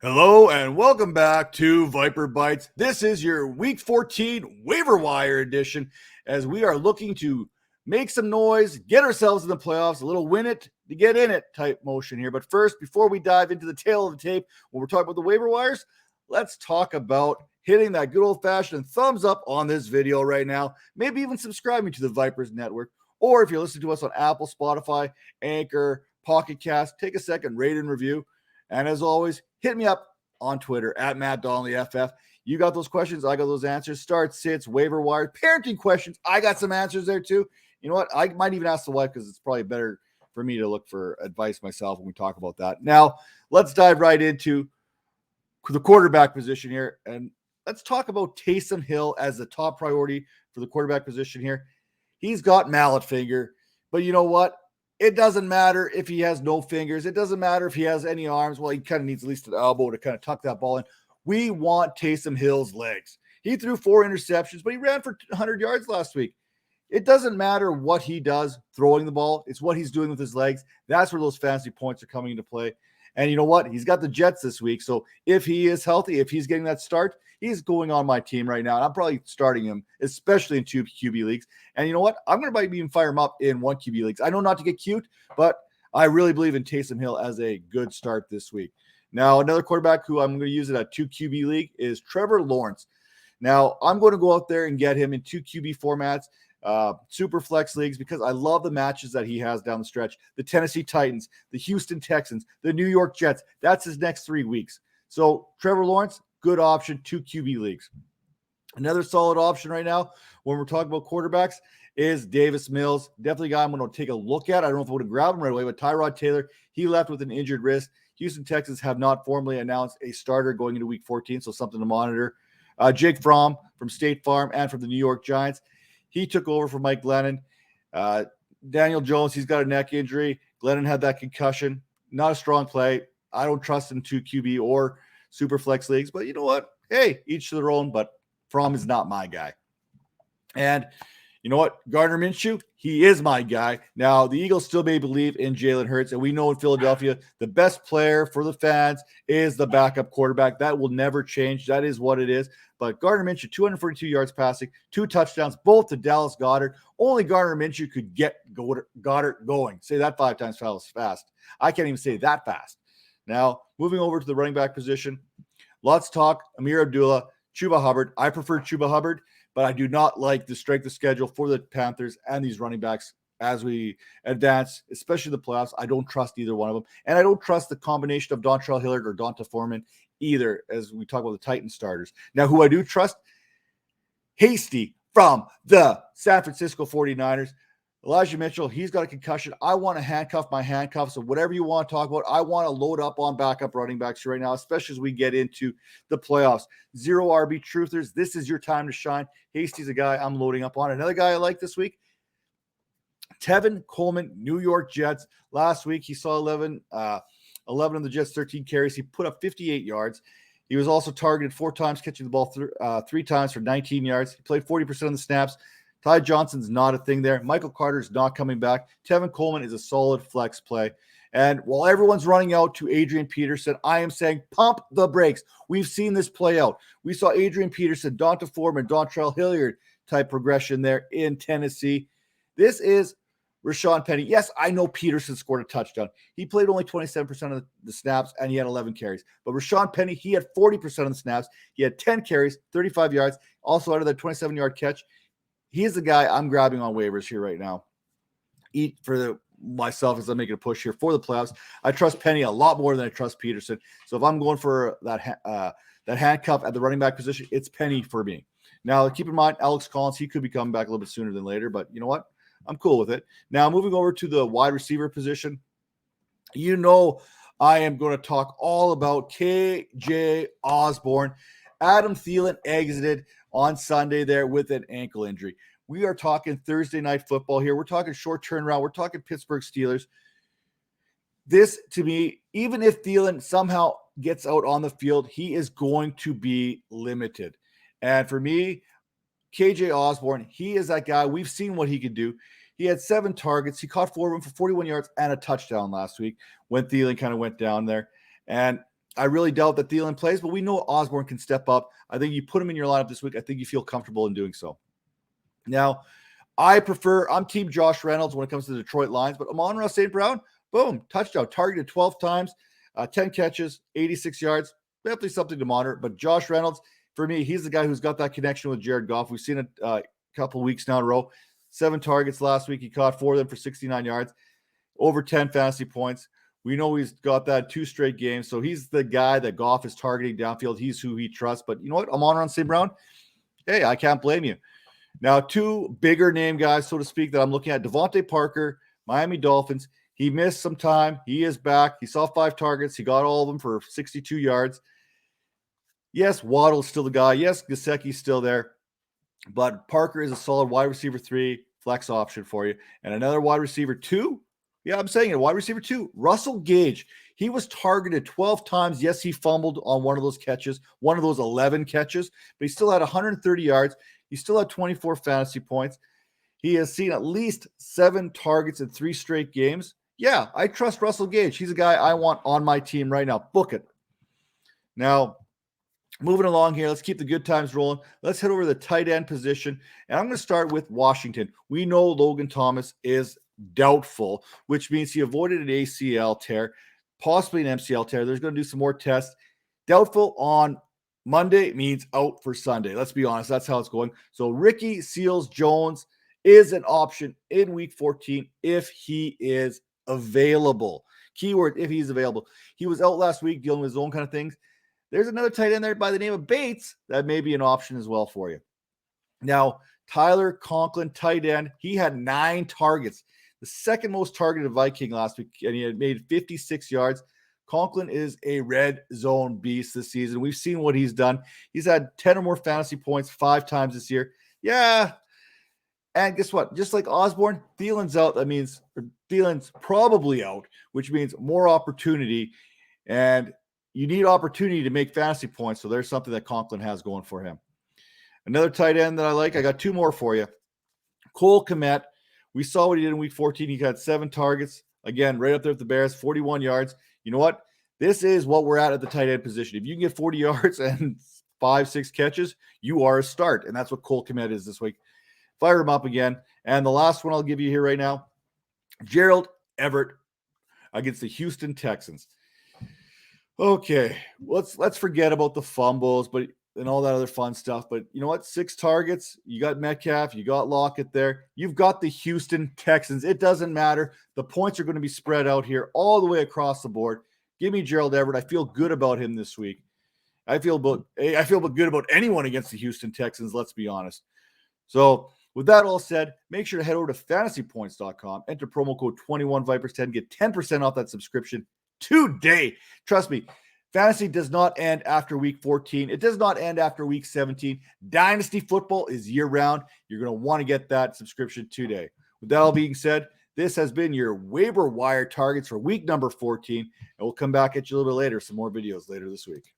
Hello and welcome back to Viper Bites. This is your Week 14 Waiver Wire edition as we are looking to make some noise, get ourselves in the playoffs, a little win it to get in it type motion here. But first, before we dive into the tail of the tape, when we're talking about the waiver wires, let's talk about hitting that good old-fashioned thumbs up on this video right now. Maybe even subscribing to the Vipers Network. Or if you're listening to us on Apple, Spotify, Anchor, Pocket Cast, take a second, rate and review. And as always, hit me up on Twitter at MattDonnellyFF. You got those questions, I got those answers. Start, sits, waiver wire, parenting questions. I got some answers there too. You know what? I might even ask the wife because it's probably better for me to look for advice myself when we talk about that. Now, let's dive right into the quarterback position here. And let's talk about Taysom Hill as the top priority for the quarterback position here. He's got mallet finger, but you know what? It doesn't matter if he has no fingers. It doesn't matter if he has any arms. Well, he kind of needs at least an elbow to kind of tuck that ball in. We want Taysom Hill's legs. He threw 4 interceptions, but he ran for 100 yards last week. It doesn't matter what he does throwing the ball. It's what he's doing with his legs. That's where those fantasy points are coming into play. And you know what? He's got the Jets this week. So if he is healthy, if he's getting that start, he's going on my team right now. And I'm probably starting him, especially in 2 QB leagues. And you know what? I'm going to maybe even fire him up in 1 QB leagues. I know not to get cute, but I really believe in Taysom Hill as a good start this week. Now, another quarterback who I'm going to use in a 2 QB league is Trevor Lawrence. Now, I'm going to go out there and get him in 2 QB formats, super flex leagues, because I love the matches that he has down the stretch. The Tennessee Titans, the Houston Texans, the New York Jets. That's his next 3 weeks. So Trevor Lawrence, good option, 2 QB leagues. Another solid option right now when we're talking about quarterbacks is Davis Mills. Definitely a guy I'm going to take a look at. I don't know if I would have grabbed him right away, but Tyrod Taylor, he left with an injured wrist. Houston Texans have not formally announced a starter going into week 14, so something to monitor. Jake Fromm from State Farm and from the New York Giants, he took over for Mike Glennon. Daniel Jones, he's got a neck injury. Glennon had that concussion. Not a strong play. I don't trust him to QB or super flex leagues, but you know what? Hey, each to their own, but Fromm is not my guy. And you know what? Gardner Minshew, he is my guy. Now, the Eagles still may believe in Jalen Hurts, and we know in Philadelphia, the best player for the fans is the backup quarterback. That will never change. That is what it is. But Gardner Minshew, 242 yards passing, 2 touchdowns, both to Dallas Goedert. Only Gardner Minshew could get Goedert going. Say that 5 times fast. I can't even say that fast. Now, moving over to the running back position, let's talk Amir Abdullah, Chuba Hubbard. I prefer Chuba Hubbard, but I do not like the strength of schedule for the Panthers and these running backs as we advance, especially the playoffs. I don't trust either one of them. And I don't trust the combination of Dontrell Hilliard or Donta Foreman either as we talk about the Titans starters. Now, who I do trust, Hasty from the San Francisco 49ers. Elijah Mitchell, he's got a concussion. I want to handcuff my handcuffs. So whatever you want to talk about, I want to load up on backup running backs right now, especially as we get into the playoffs. 0 RB truthers. This is your time to shine. Hasty's a guy I'm loading up on. Another guy I like this week, Tevin Coleman, New York Jets. Last week, he saw 11 of the Jets, 13 carries. He put up 58 yards. He was also targeted 4 times, catching the ball 3 times for 19 yards. He played 40% of the snaps. Ty Johnson's not a thing there. Michael Carter's not coming back. Tevin Coleman is a solid flex play. And while everyone's running out to Adrian Peterson, I am saying pump the brakes. We've seen this play out. We saw Adrian Peterson, Donta Foreman, Dontrell Hilliard type progression there in Tennessee. This is Rashawn Penny. Yes, I know Peterson scored a touchdown. He played only 27% of the snaps, and he had 11 carries. But Rashawn Penny, he had 40% of the snaps. He had 10 carries, 35 yards. Also out of that 27-yard catch, he's the guy I'm grabbing on waivers here right now. Eat for myself as I'm making a push here for the playoffs. I trust Penny a lot more than I trust Peterson. So if I'm going for that handcuff at the running back position, it's Penny for me. Now, keep in mind, Alex Collins, he could be coming back a little bit sooner than later, but you know what? I'm cool with it. Now, moving over to the wide receiver position, you know I am going to talk all about KJ Osborne. Adam Thielen exited on Sunday there with an ankle injury. We are talking Thursday night football here. We're talking short turnaround. We're talking Pittsburgh Steelers. This, to me, even if Thielen somehow gets out on the field, he is going to be limited. And for me, KJ Osborne, he is that guy. We've seen what he can do. He had 7 targets. He caught 4 of them for 41 yards and a touchdown last week when Thielen kind of went down there. And I really doubt that Thielen plays, but we know Osborne can step up. I think you put him in your lineup this week. I think you feel comfortable in doing so. Now, I'm team Josh Reynolds when it comes to the Detroit Lions, but Amon-Ra St. Brown, boom, touchdown, targeted 12 times, 10 catches, 86 yards. Definitely something to monitor. But Josh Reynolds, for me, he's the guy who's got that connection with Jared Goff. We've seen it a couple of weeks now in a row. 7 targets last week. He caught 4 of them for 69 yards, over 10 fantasy points. We know he's got that 2 straight games. So he's the guy that Goff is targeting downfield. He's who he trusts. But you know what? Amon-Ra St. Brown, hey, I can't blame you. Now, 2 bigger name guys, so to speak, that I'm looking at. Devante Parker, Miami Dolphins. He missed some time. He is back. He saw 5 targets. He got all of them for 62 yards. Yes, Waddle's still the guy. Yes, Gesicki's still there. But Parker is a solid wide receiver 3 flex option for you. And another wide receiver 2. Yeah, I'm saying it. Wide receiver 2, Russel Gage. He was targeted 12 times. Yes, he fumbled on one of those catches, one of those 11 catches, but he still had 130 yards. He still had 24 fantasy points. He has seen at least 7 targets in 3 straight games. Yeah, I trust Russel Gage. He's a guy I want on my team right now. Book it. Now, moving along here, let's keep the good times rolling. Let's head over to the tight end position, and I'm going to start with Washington. We know Logan Thomas is doubtful, which means he avoided an ACL tear, possibly an MCL tear. There's going to do some more tests. Doubtful on Monday means out for Sunday. Let's be honest. That's how it's going. So Ricky Seals-Jones is an option in week 14 if he is available. Keyword, if he's available. He was out last week dealing with his own kind of things. There's another tight end there by the name of Bates that may be an option as well for you. Now, Tyler Conklin, tight end, he had 9 targets, the second most targeted Viking last week, and he had made 56 yards. Conklin is a red zone beast this season. We've seen what he's done. He's had 10 or more fantasy points 5 times this year. Yeah. And guess what? Just like Osborne, Thielen's out. That means Thielen's probably out, which means more opportunity. And you need opportunity to make fantasy points. So there's something that Conklin has going for him. Another tight end that I like, I got 2 more for you. Cole Kmet. We saw what he did in week 14. He got 7 targets. Again, right up there with the Bears, 41 yards. You know what? This is what we're at the tight end position. If you can get 40 yards and 5-6 catches, you are a start. And that's what Cole Kmet is this week. Fire him up again. And the last one I'll give you here right now, Gerald Everett against the Houston Texans. Okay, let's forget about the fumbles, and all that other fun stuff. But you know what? 6 targets. You got Metcalf. You got Lockett there. You've got the Houston Texans. It doesn't matter. The points are going to be spread out here all the way across the board. Give me Gerald Everett. I feel good about him this week. I feel good about anyone against the Houston Texans, let's be honest. So with that all said, make sure to head over to fantasypoints.com, enter promo code 21Vipers10, get 10% off that subscription today. Trust me, fantasy does not end after week 14. It does not end after week 17. Dynasty football is year-round. You're going to want to get that subscription today. With that all being said, this has been your waiver wire targets for week number 14, and we'll come back at you a little bit later, some more videos later this week.